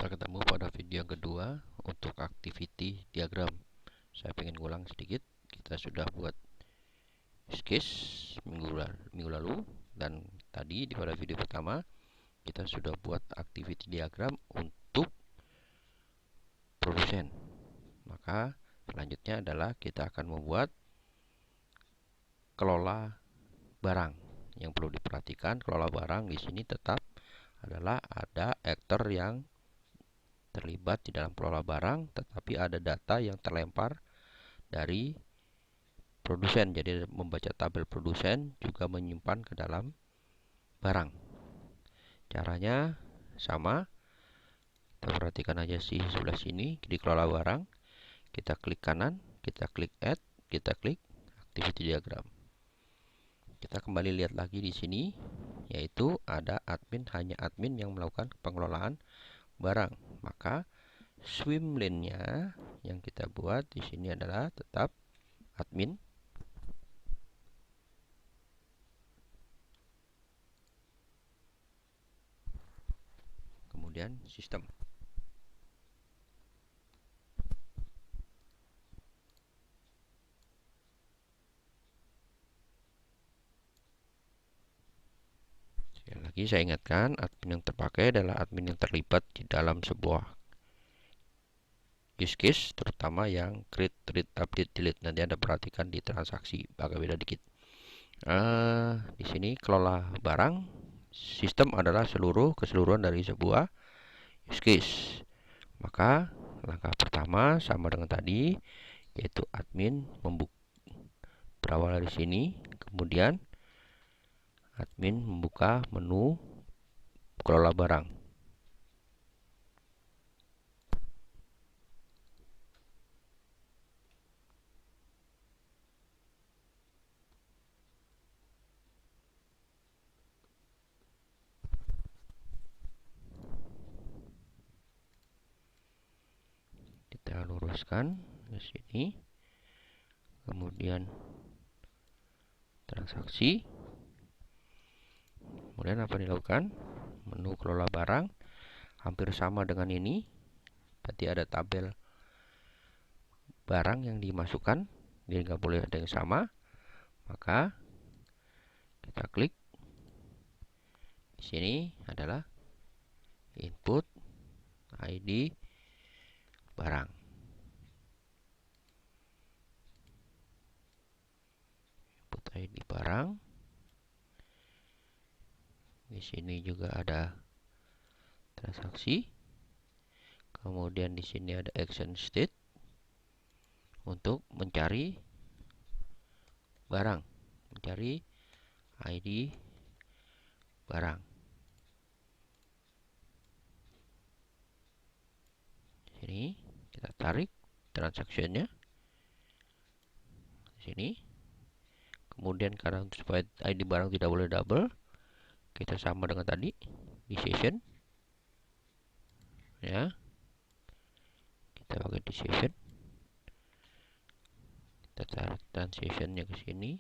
Kita ketemu pada video yang kedua untuk activity diagram. Saya pengen ngulang sedikit. Kita sudah buat use case minggu lalu, dan tadi pada video pertama kita sudah buat activity diagram untuk produsen. Maka selanjutnya adalah kita akan membuat kelola barang. Yang perlu diperhatikan, kelola barang di sini tetap adalah ada aktor yang terlibat di dalam kelola barang, tetapi ada data yang terlempar dari produsen. Jadi membaca tabel produsen juga menyimpan ke dalam barang. Caranya sama. Kita perhatikan aja sih sebelah sini di kelola barang. Kita klik kanan, kita klik add, kita klik activity diagram. Kita kembali lihat lagi di sini, yaitu ada admin, hanya admin yang melakukan pengelolaan barang. Maka swim lane-nya yang kita buat di sini adalah tetap admin. Kemudian sistem. Sekali lagi saya ingatkan, admin yang terpakai adalah admin yang terlibat di dalam sebuah use case, terutama yang create, read, update, delete. Nanti Anda perhatikan di transaksi, agak beda dikit. Di sini kelola barang, sistem adalah keseluruhan dari sebuah use case. Maka langkah pertama sama dengan tadi, yaitu admin berawal dari sini, kemudian admin membuka menu kelola barang. Kita luruskan ke sini, kemudian transaksi. Kemudian apa dilakukan? Menu kelola barang hampir sama dengan ini. Berarti ada tabel barang yang dimasukkan, jadi nggak boleh ada yang sama. Maka kita klik di sini adalah input ID barang. Input ID barang. Di sini juga ada transaksi. Kemudian di sini ada action state untuk mencari barang, mencari ID barang. Sini kita tarik transaksinya di sini. Kemudian karena supaya ID barang tidak boleh double, kita sama dengan tadi di session, ya. Kita pakai di session. Kita tarik transitionnya ke sini.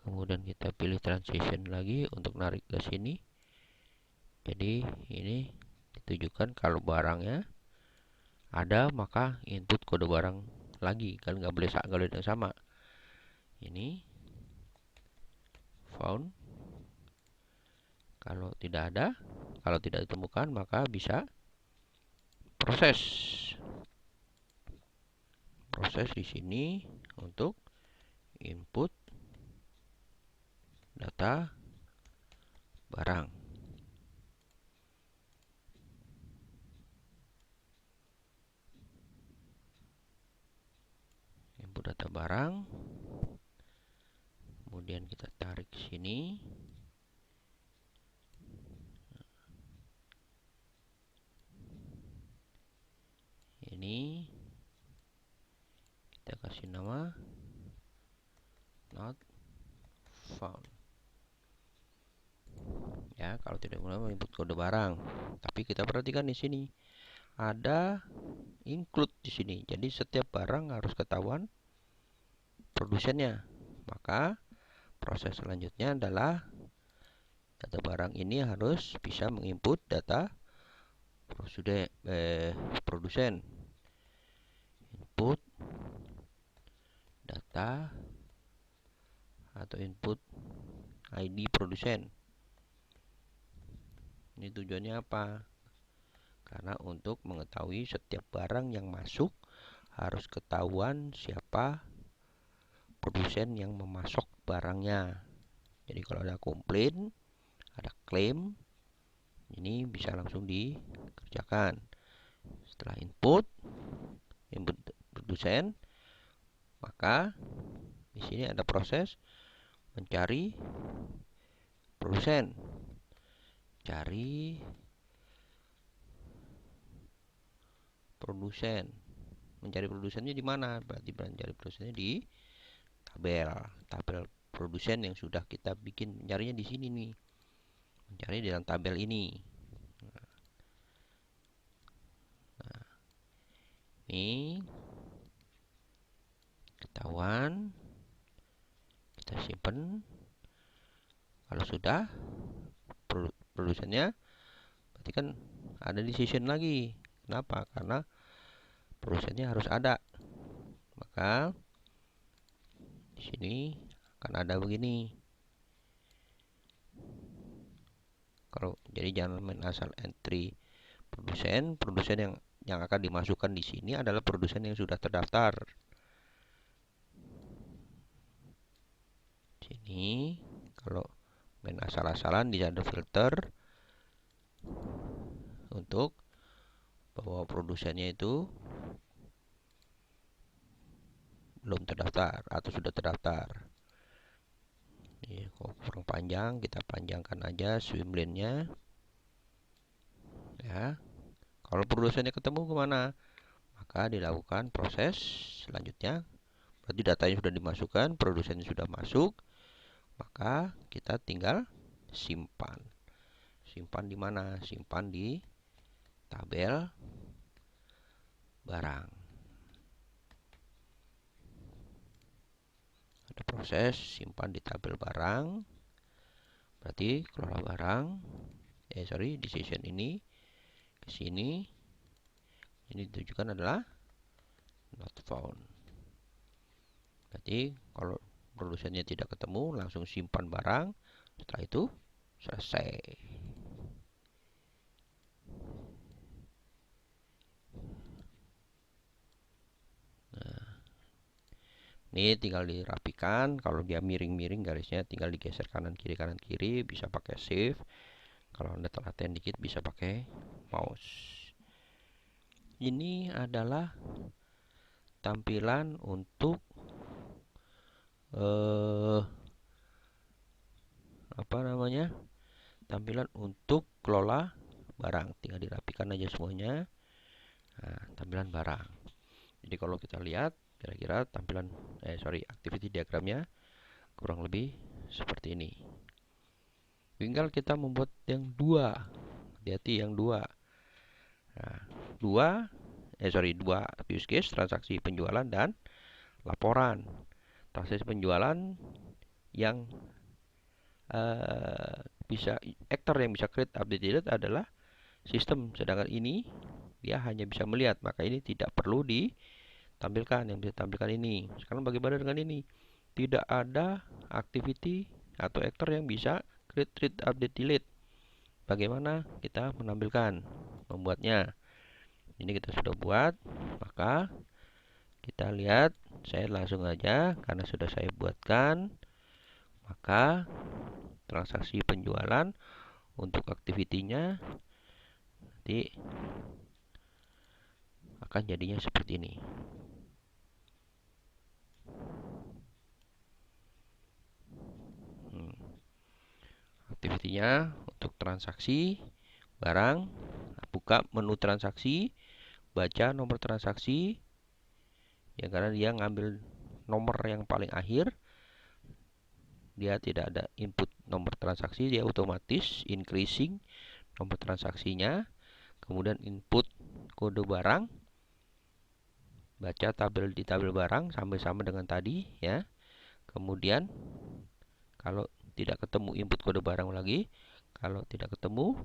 Kemudian kita pilih transition lagi untuk narik ke sini. Jadi ini ditujukan kalau barangnya ada, maka input kode barang lagi, kan nggak boleh yang sama. Ini found. Kalau tidak ada, kalau tidak ditemukan, maka bisa proses di sini untuk input data barang. Input data barang. Kemudian kita tarik ke sini. Ini kita kasih nama not found. Ya, kalau tidak menggunakan input kode barang. Tapi kita perhatikan di sini ada include di sini. Jadi setiap barang harus ketahuan produsennya. Maka proses selanjutnya adalah data barang ini harus bisa menginput data produsen input data atau input ID produsen. Ini tujuannya apa? Karena untuk mengetahui setiap barang yang masuk harus ketahuan siapa produsen yang memasok barangnya. Jadi kalau ada komplain, ada klaim, ini bisa langsung dikerjakan. Setelah input produsen, maka di sini ada proses mencari produsen. Cari produsen. Mencari produsennya di mana? Berarti mencari produsennya di tabel produsen yang sudah kita bikin. Mencarinya di sini nih. Mencari di dalam tabel ini. Nah, ini ketahuan. Kita simpan. Kalau sudah produsennya, berarti kan ada decision lagi. Kenapa? Karena produsennya harus ada. Maka di sini akan ada begini. Kalau jadi jangan main asal entry produsen yang akan dimasukkan di sini adalah produsen yang sudah terdaftar. Sini kalau main asal-asalan di ada filter untuk bahwa produsennya itu belum terdaftar atau sudah terdaftar. Ini kalau kurang panjang, kita panjangkan aja swim lane-nya. Ya. Kalau produsennya ketemu kemana? Maka dilakukan proses selanjutnya. Berarti datanya sudah dimasukkan, produsennya sudah masuk. Maka kita tinggal simpan. Simpan di mana? Simpan di tabel barang. Ada proses simpan di tabel barang. Berarti kelola barang. Decision ini ke sini. Ini ditujukan adalah not found. Berarti kalau produsennya tidak ketemu, langsung simpan barang. Setelah itu selesai. Nah, ini tinggal dirapikan. Kalau dia miring-miring garisnya tinggal digeser kanan kiri, bisa pakai shift. Kalau Anda telaten dikit bisa pakai mouse. Ini adalah tampilan untuk tampilan untuk kelola barang. Tinggal dirapikan aja semuanya. Nah, tampilan barang. Jadi kalau kita lihat kira-kira tampilan activity diagramnya kurang lebih seperti ini. Tinggal kita membuat yang dua. Hati-hati yang dua. Nah, dua use case, transaksi penjualan dan laporan. Transaksi penjualan yang aktor yang bisa create update delete adalah sistem, sedangkan ini dia hanya bisa melihat, maka ini tidak perlu ditampilkan. Yang bisa ditampilkan ini. Sekarang bagaimana dengan ini? Tidak ada activity atau aktor yang bisa create update delete. Bagaimana kita membuatnya? Ini kita sudah buat, maka kita lihat. Saya langsung aja karena sudah saya buatkan. Maka transaksi penjualan untuk aktivitinya nanti akan jadinya seperti ini. Aktivitinya untuk transaksi barang, buka menu transaksi, baca nomor transaksi, ya karena dia ngambil nomor yang paling akhir, dia tidak ada input nomor transaksi, dia otomatis increasing nomor transaksinya. Kemudian input kode barang, baca di tabel barang sampai sama dengan tadi ya. Kemudian kalau tidak ketemu input kode barang lagi, kalau tidak ketemu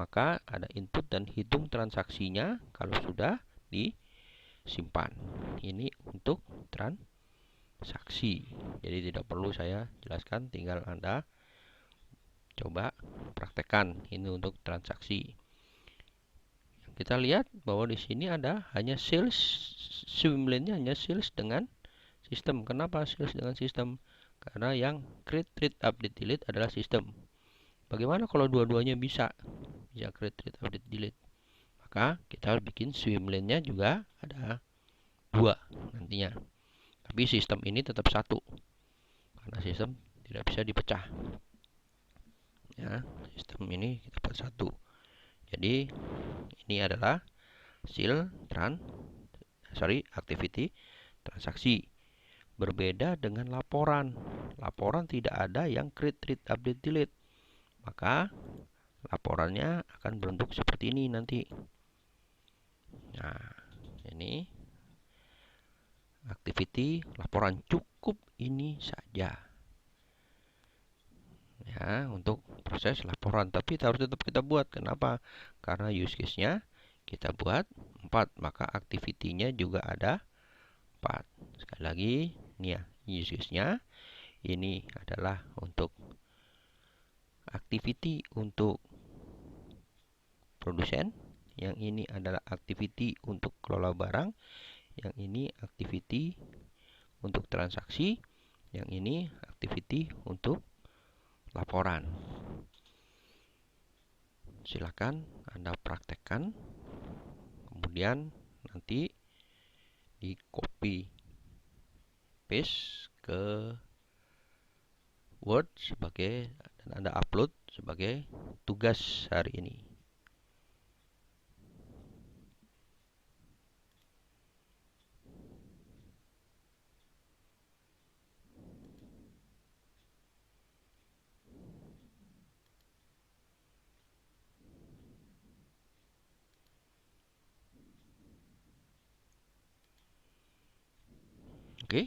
maka ada input dan hitung transaksinya kalau sudah disimpan. Ini untuk transaksi. Jadi tidak perlu saya jelaskan, tinggal Anda coba praktekkan. Ini untuk transaksi. Kita lihat bahwa di sini ada hanya sales, swim lane-nya hanya sales dengan sistem. Kenapa sales dengan sistem? Karena yang create, read, update, delete adalah sistem. Bagaimana kalau dua-duanya bisa create, read, update, delete? Maka kita harus bikin swim lane-nya juga ada 2 nantinya. Tapi sistem ini tetap 1 karena sistem tidak bisa dipecah. Ya, sistem ini kita buat 1. Jadi ini adalah hasil activity transaksi. Berbeda dengan laporan. Laporan tidak ada yang create, read, update, delete. Maka laporannya akan berbentuk seperti ini nanti. Nah, ini activity laporan, cukup ini saja. Ya, untuk proses laporan, tapi harus tetap kita buat. Kenapa? Karena use case-nya kita buat 4, maka activity-nya juga ada 4. Sekali lagi, ini ya, use case-nya ini adalah untuk activity untuk produsen, yang ini adalah activity untuk kelola barang, yang ini activity untuk transaksi, yang ini activity untuk laporan. Silakan Anda praktekkan, kemudian nanti di copy paste ke Word sebagai, dan Anda upload sebagai tugas hari ini. Oke,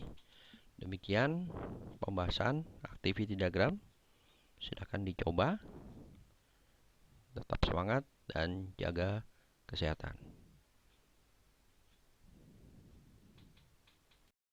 demikian pembahasan activity diagram. Silakan dicoba. Tetap semangat dan jaga kesehatan.